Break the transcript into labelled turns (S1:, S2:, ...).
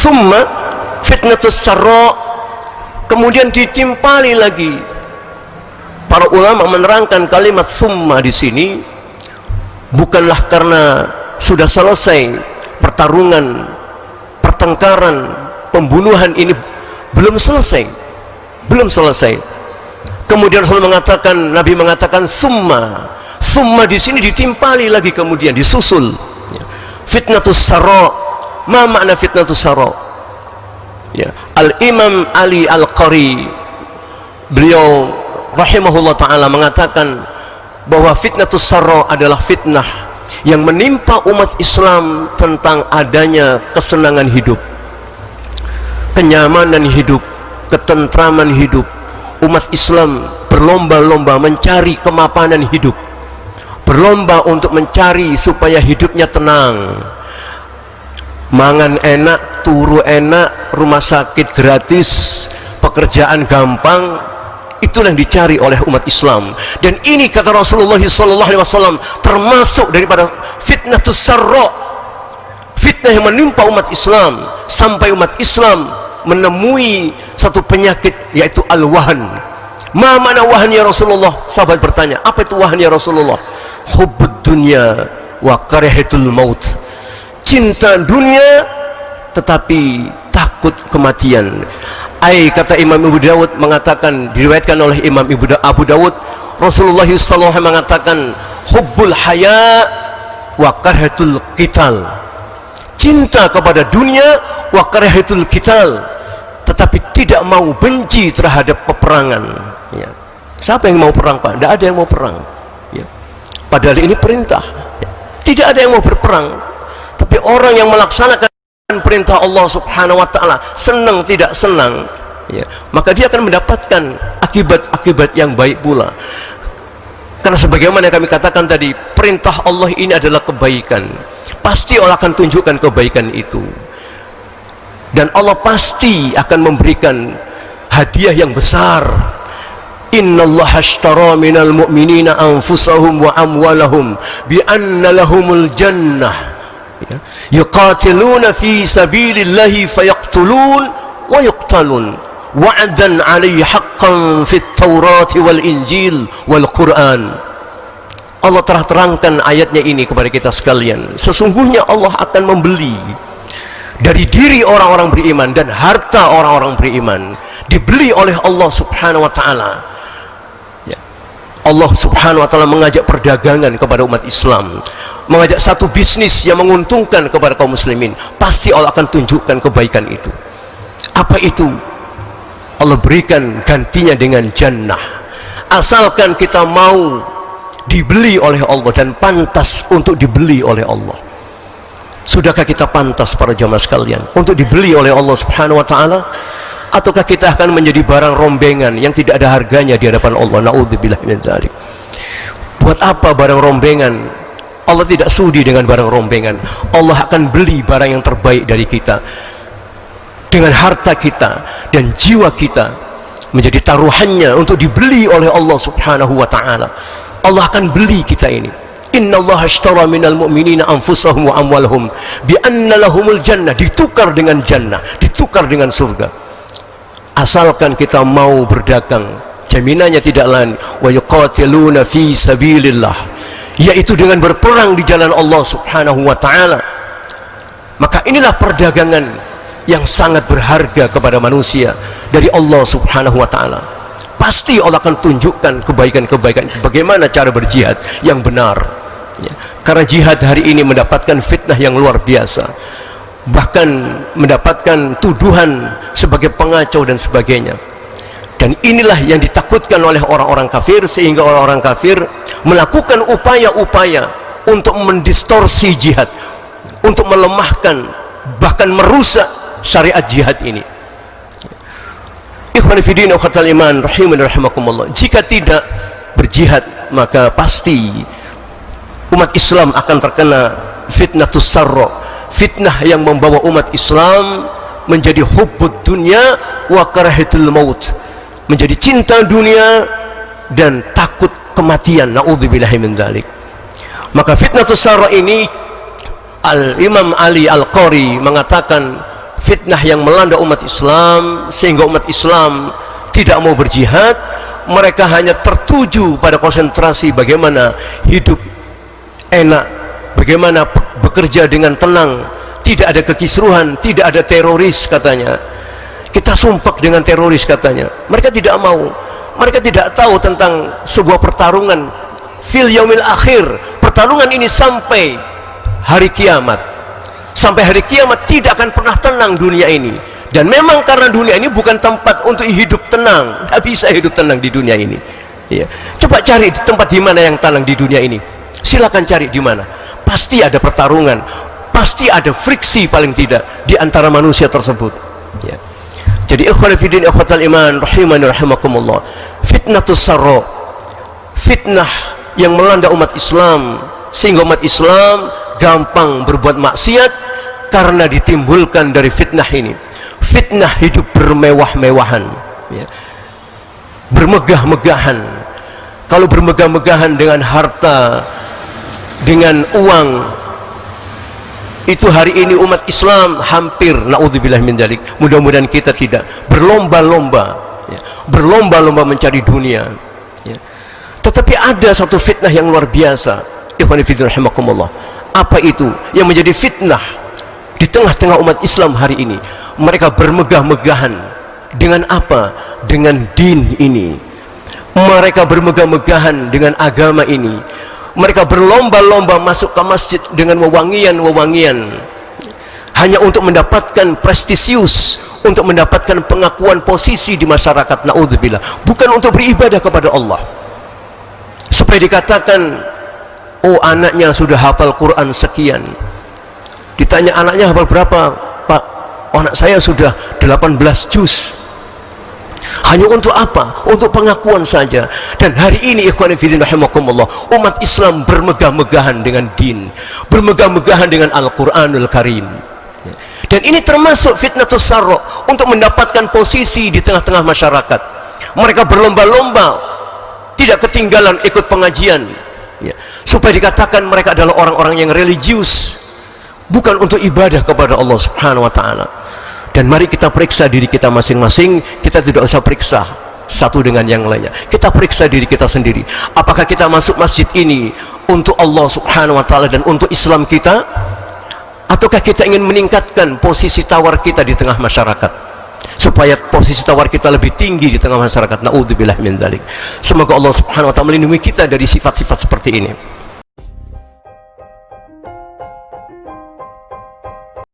S1: Summa fitnatus sarra, kemudian ditimpali lagi. Para ulama menerangkan kalimat summa di sini bukanlah karena sudah selesai pertarungan, pertengkaran, pembunuhan ini belum selesai. Kemudian Nabi mengatakan summa di sini ditimpali lagi, kemudian disusul. Fitnatus sarra, ma makna fitnatus sarra? Ya, Al-Imam Ali Al-Qari, beliau rahimahullah ta'ala mengatakan bahwa fitnatus sarra adalah fitnah yang menimpa umat Islam tentang adanya kesenangan hidup, kenyamanan hidup, ketentraman hidup. Umat Islam berlomba-lomba mencari kemapanan hidup, berlomba untuk mencari supaya hidupnya tenang, mangan enak, turu enak, rumah sakit gratis, pekerjaan gampang. Itulah yang dicari oleh umat Islam. Dan ini kata Rasulullah SAW termasuk daripada fitnatus sarra, fitnah yang menimpa umat Islam sampai umat Islam menemui satu penyakit, yaitu al-wahan. Ma mana wahan ya Rasulullah? Sahabat bertanya, apa itu wahan ya Rasulullah? Hubbud dunya wa karahatul maut, cinta dunia tetapi takut kematian. Kata Imam Abu Dawud mengatakan, diriwayatkan oleh Imam Abu Dawud, Rasulullah SAW mengatakan hubbul haya wa karahatul qital, cinta kepada dunia, wa karahatul qital, tetapi tidak mau, benci terhadap peperangan. Ya. Siapa yang mau perang, Pak? Tidak ada yang mau perang. Ya. Padahal ini perintah. Ya. Tidak ada yang mau berperang. Tapi orang yang melaksanakan perintah Allah Subhanahu wa ta'ala, senang tidak senang, ya, maka dia akan mendapatkan akibat-akibat yang baik pula. Karena sebagaimana yang kami katakan tadi, perintah Allah ini adalah kebaikan. Pasti Allah akan tunjukkan kebaikan itu, dan Allah pasti akan memberikan hadiah yang besar. Innallaha ashtara minal mu'minina anfusahum wa amwalahum bi anna lahumul jannah yuqatiluna fi sabilillahi fayaqtulun wa yuqtalun wa'dan 'alaihi haqqan fit taurati wal injil wal quran. Allah telah terangkan ayatnya ini kepada kita sekalian. Sesungguhnya Allah akan membeli dari diri orang-orang beriman dan harta orang-orang beriman, dibeli oleh Allah Subhanahu wa ta'ala. Allah Subhanahu wa ta'ala mengajak perdagangan kepada umat Islam, mengajak satu bisnis yang menguntungkan kepada kaum muslimin. Pasti Allah akan tunjukkan kebaikan itu. Apa itu? Allah berikan gantinya dengan jannah, asalkan kita mau dibeli oleh Allah dan pantas untuk dibeli oleh Allah. Sudahkah kita pantas, para jamaah sekalian, untuk dibeli oleh Allah Subhanahu wa ta'ala? Ataukah kita akan menjadi barang rombengan yang tidak ada harganya di hadapan Allah? Na'udzubillah min dzalik. Buat apa barang rombengan? Allah tidak sudi dengan barang rombengan. Allah akan beli barang yang terbaik dari kita, dengan harta kita dan jiwa kita menjadi taruhannya untuk dibeli oleh Allah Subhanahu wa ta'ala. Allah akan beli kita ini. Innallaha ashtara minal mu'minina anfusahum wa amwalahum bi anna lahumul jannah, ditukar dengan jannah, ditukar dengan surga. Asalkan kita mau berdagang, jaminannya tidak lain wa yuqatiluna fi sabilillah, yaitu dengan berperang di jalan Allah Subhanahu wa ta'ala. Maka inilah perdagangan yang sangat berharga kepada manusia dari Allah Subhanahu wa ta'ala. Pasti Allah akan tunjukkan kebaikan-kebaikan, bagaimana cara berjihad yang benar, ya. Karena jihad hari ini mendapatkan fitnah yang luar biasa, bahkan mendapatkan tuduhan sebagai pengacau dan sebagainya. Dan inilah yang ditakutkan oleh orang-orang kafir, sehingga orang-orang kafir melakukan upaya-upaya untuk mendistorsi jihad, untuk melemahkan, bahkan merusak syariat jihad ini. Ikhwani fi din wa khatal iman rahimani rahimakumullah. Jika tidak berjihad, maka pasti umat Islam akan terkena fitnatus sarra, fitnah yang membawa umat Islam menjadi hubbud dunya wa karahatul maut, menjadi cinta dunia dan takut kematian. Na'udzubillahi min dzalik. Maka fitnatus sarra ini, Al-Imam Ali Al-Qari mengatakan fitnah yang melanda umat Islam sehingga umat Islam tidak mau berjihad. Mereka hanya tertuju pada konsentrasi bagaimana hidup enak, bagaimana bekerja dengan tenang, tidak ada kekisruhan, tidak ada teroris katanya. Kita sumpah dengan teroris katanya. Mereka tidak mau. Mereka tidak tahu tentang sebuah pertarungan fil yaumil akhir. Pertarungan ini sampai hari kiamat. Sampai hari kiamat tidak akan pernah tenang dunia ini. Dan memang karena dunia ini bukan tempat untuk hidup tenang. Tidak bisa hidup tenang di dunia ini. Ya. Coba cari tempat di mana yang tenang di dunia ini. Silakan cari di mana. Pasti ada pertarungan. Pasti ada friksi paling tidak di antara manusia tersebut. Ya. Jadi ikhwan fillah ikhwatal iman rahimani rahimakumullah, fitnatus sarra, fitnah yang melanda umat Islam sehingga umat Islam gampang berbuat maksiat karena ditimbulkan dari fitnah ini. Fitnah hidup bermewah-mewahan, ya. Bermegah-megahan. Kalau bermegah-megahan dengan harta, dengan uang, itu hari ini umat Islam hampir naudzubillah min dzalik, mudah-mudahan kita tidak berlomba-lomba, ya, berlomba-lomba mencari dunia, ya. Tetapi ada satu fitnah yang luar biasa, ikhwani fillah rahimakumullah. Apa itu yang menjadi fitnah di tengah-tengah umat Islam hari ini? Mereka bermegah-megahan dengan apa? Dengan din ini. Mereka bermegah-megahan dengan agama ini. Mereka berlomba-lomba masuk ke masjid dengan wewangian-wewangian hanya untuk mendapatkan prestisius, untuk mendapatkan pengakuan posisi di masyarakat, naudzubillah, bukan untuk beribadah kepada Allah. Supaya dikatakan, oh anaknya sudah hafal Quran sekian. Ditanya anaknya hafal berapa? Pak, anak saya sudah 18 juz. Hanya untuk apa? Untuk pengakuan saja. Dan hari ini ikhwan fillah rahimakumullah, umat Islam bermegah-megahan dengan din, bermegah-megahan dengan Al-Qur'anul Karim. Dan ini termasuk fitnatus sarra, untuk mendapatkan posisi di tengah-tengah masyarakat. Mereka berlomba-lomba, tidak ketinggalan ikut pengajian, ya, supaya dikatakan mereka adalah orang-orang yang religius, bukan untuk ibadah kepada Allah Subhanahu wa taala. Dan mari kita periksa diri kita masing-masing. Kita tidak usah periksa satu dengan yang lainnya. Kita periksa diri kita sendiri. Apakah kita masuk masjid ini untuk Allah Subhanahu wa taala dan untuk Islam kita, ataukah kita ingin meningkatkan posisi tawar kita di tengah masyarakat, supaya posisi tawar kita lebih tinggi di tengah masyarakat? Naudzubillah min dzalik. Semoga Allah Subhanahu wa taala melindungi kita dari sifat-sifat seperti ini.